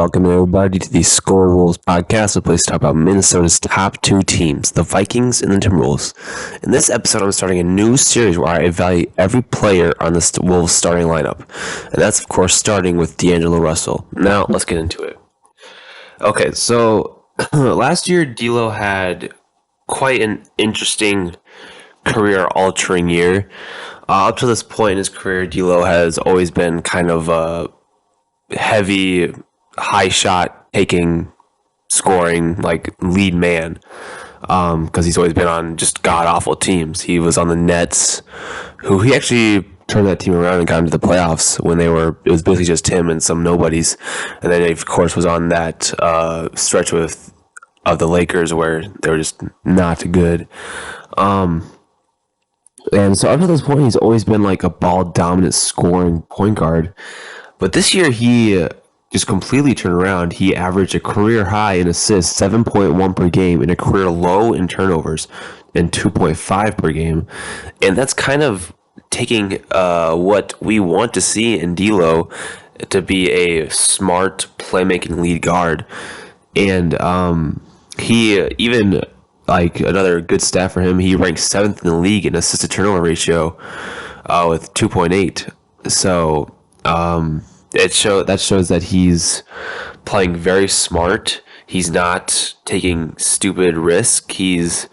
welcome everybody to the Skol Wolves podcast, a place to talk about Minnesota's top two teams, the Vikings and the Timberwolves. In this episode, I'm starting a new series where I evaluate every player on the Wolves starting lineup. And that's, of course, starting with D'angelo Russell. Now, let's get into it. Okay, so last year, D'Lo had quite an interesting career-altering year. Up to this point in his career, D'Lo has always been kind of a heavy, high shot taking, scoring, like lead man. Because he's always been on just god awful teams. He was on the Nets, who he actually turned that team around and got into the playoffs when it was basically just him and some nobodies. And then he, of course, was on that stretch of the Lakers where they were just not good. And so up to this point, he's always been like a ball dominant scoring point guard. But this year, he just completely turned around. He averaged a career high in assists, 7.1 per game, and a career low in turnovers, and 2.5 per game. And that's kind of taking what we want to see in D'Lo to be a smart playmaking lead guard. And he even, like, another good stat for him, he ranks 7th in the league in assist to turnover ratio with 2.8. So that shows that he's playing very smart. He's not taking stupid risks. It's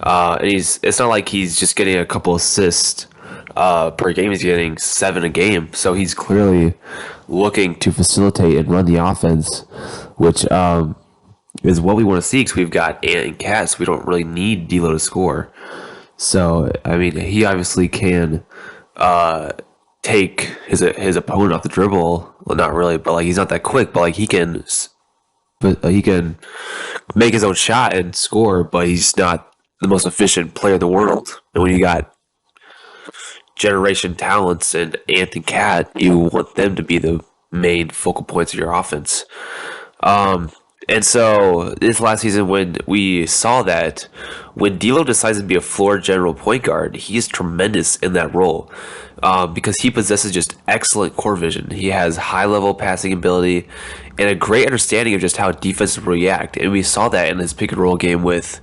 not like he's just getting a couple assists per game. He's getting 7 a game. So he's clearly looking to facilitate and run the offense, which is what we want to see because we've got Ant and Cat, so we don't really need D'Lo to score. So, I mean, he obviously can take his opponent off the dribble. Well, not really, but like he's not that quick. But like he can make his own shot and score. But he's not the most efficient player in the world. And when you got generation talents and Ant and Cat, you want them to be the main focal points of your offense. And so this last season, when we saw that, when D'Lo decides to be a floor general point guard, he is tremendous in that role because he possesses just excellent core vision. He has high-level passing ability and a great understanding of just how defenses react. And we saw that in his pick-and-roll game with,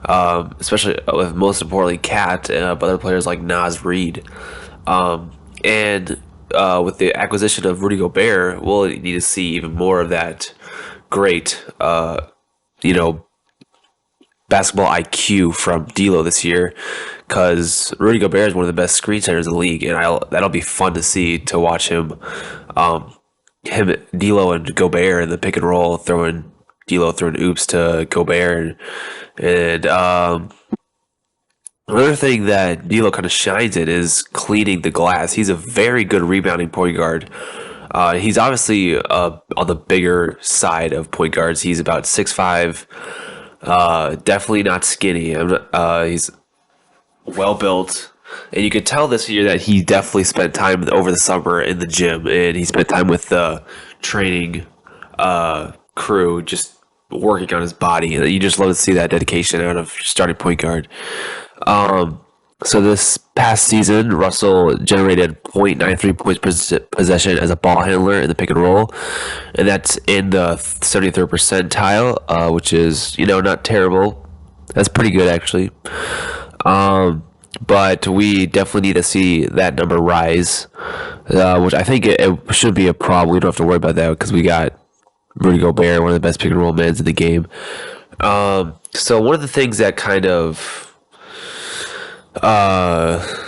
especially with most importantly, Cat, but other players like Naz Reid. And with the acquisition of Rudy Gobert, we'll need to see even more of that great, basketball IQ from D'Lo this year, because Rudy Gobert is one of the best screen setters in the league, and that'll be fun to see, to watch him, D'Lo and Gobert in the pick and roll, D'Lo throwing oops to Gobert, and another thing that D'Lo kind of shines in is cleaning the glass. He's a very good rebounding point guard. He's obviously on the bigger side of point guards. He's about 6'5", definitely not skinny. He's well built, and you could tell this year that he definitely spent time over the summer in the gym, and he spent time with the training crew, just working on his body. And you just love to see that dedication out of starting point guard. So this past season, Russell generated 0.93 points per possession as a ball handler in the pick and roll, and that's in the 73rd percentile, which is, not terrible. That's pretty good, actually. But we definitely need to see that number rise, which I think it should be a problem. We don't have to worry about that because we got Rudy Gobert, one of the best pick and roll men in the game. So one of the things that kind of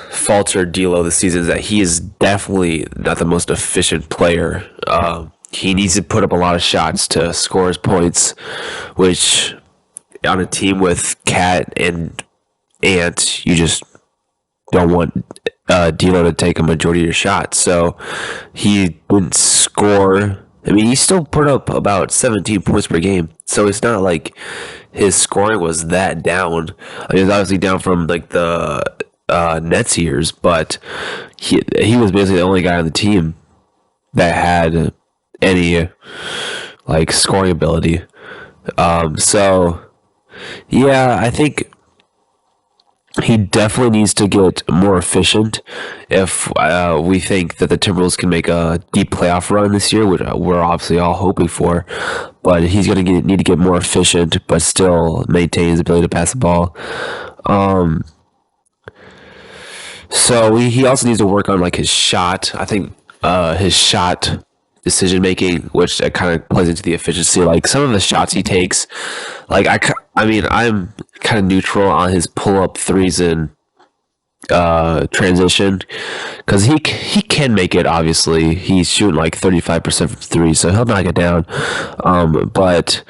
faltered D'Lo this season is that he is definitely not the most efficient player. He needs to put up a lot of shots to score his points, which on a team with Cat and Ant, you just don't want D'Lo to take a majority of your shots. So he didn't score. I mean, he still put up about 17 points per game. So it's not like his scoring was that down. I mean, it was obviously down from like the Nets years, but he was basically the only guy on the team that had any like scoring ability. So yeah, I think He definitely needs to get more efficient if we think that the Timberwolves can make a deep playoff run this year, which we're obviously all hoping for. But he's going to need to get more efficient, but still maintain his ability to pass the ball. Um, so he also needs to work on like his shot. I think his shot decision making, which kind of plays into the efficiency. Like some of the shots he takes, like I mean, I'm kind of neutral on his pull up threes and transition because he can make it. Obviously, he's shooting like 35% from three, so he'll knock it down. But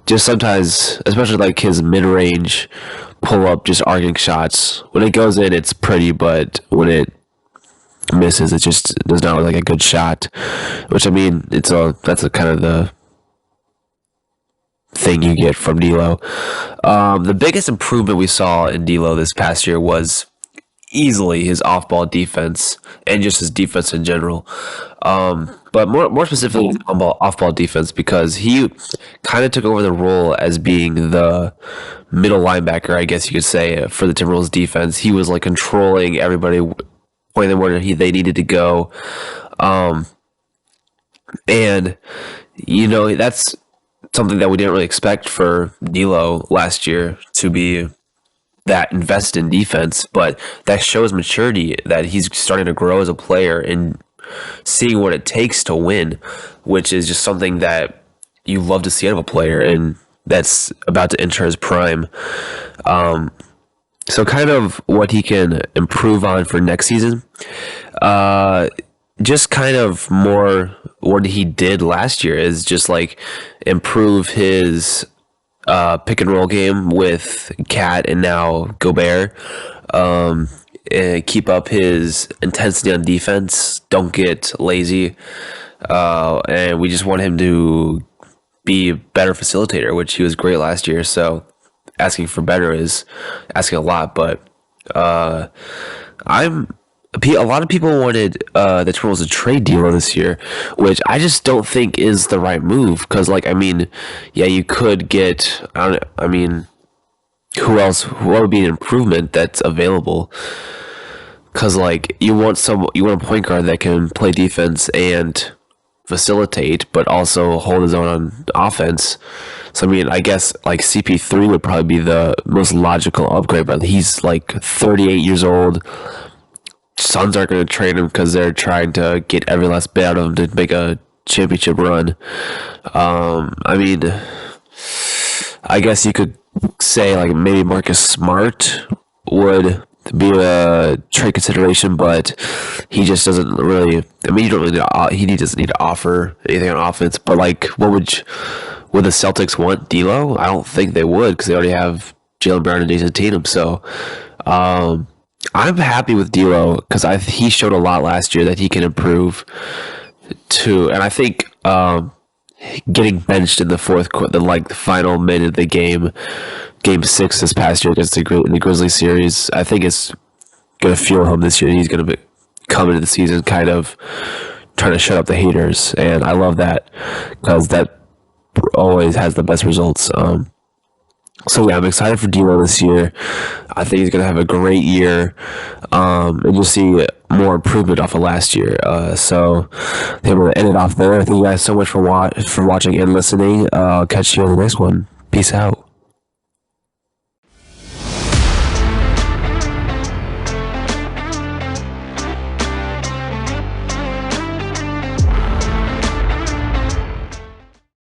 just sometimes, especially like his mid range pull up, just arcing shots. When it goes in, it's pretty, but when it misses, it just does not look like a good shot. Which I mean, that's a kind of the thing you get from D'Lo. The biggest improvement we saw in D'Lo this past year was easily his off-ball defense and just his defense in general. But more specifically, his off-ball defense because he kind of took over the role as being the middle linebacker, I guess you could say, for the Timberwolves defense. He was like controlling everybody, pointing them where they needed to go, and that's something that we didn't really expect for D'Lo last year to be that invest in defense, but that shows maturity that he's starting to grow as a player and seeing what it takes to win, which is just something that you love to see out of a player and that's about to enter his prime. So kind of what he can improve on for next season. Just kind of more what he did last year is just like improve his pick and roll game with Cat and now Gobert. And keep up his intensity on defense. Don't get lazy. And we just want him to be a better facilitator, which he was great last year. So asking for better is asking a lot. But a lot of people wanted the Timberwolves to trade D'Lo this year, which I just don't think is the right move. Because, like, I mean, yeah, you could get. I mean, who else? What would be an improvement that's available? Because, like, you want a point guard that can play defense and facilitate, but also hold his own on offense. So I mean, I guess like CP3 would probably be the most logical upgrade, but he's like 38 years old. Suns aren't going to trade him because they're trying to get every last bit out of him to make a championship run. I mean, I guess you could say like maybe Marcus Smart would be a trade consideration, but he just doesn't really. I mean, you don't really. He doesn't need to offer anything on offense. But like, would the Celtics want D'Lo? I don't think they would because they already have Jaylen Brown and Jason Tatum. So. I'm happy with D'Lo because he showed a lot last year that he can improve too, and I think getting benched in the the final minute of the game 6 this past year against the Grizzlies series, I think it's gonna fuel him this year. He's gonna come into the season kind of trying to shut up the haters, and I love that because that always has the best results. So yeah, I'm excited for D'Lo this year. I think he's gonna have a great year, and you'll see more improvement off of last year. So I think we're gonna end it off there. Thank you guys so much for watching and listening. I'll catch you on the next one. Peace out.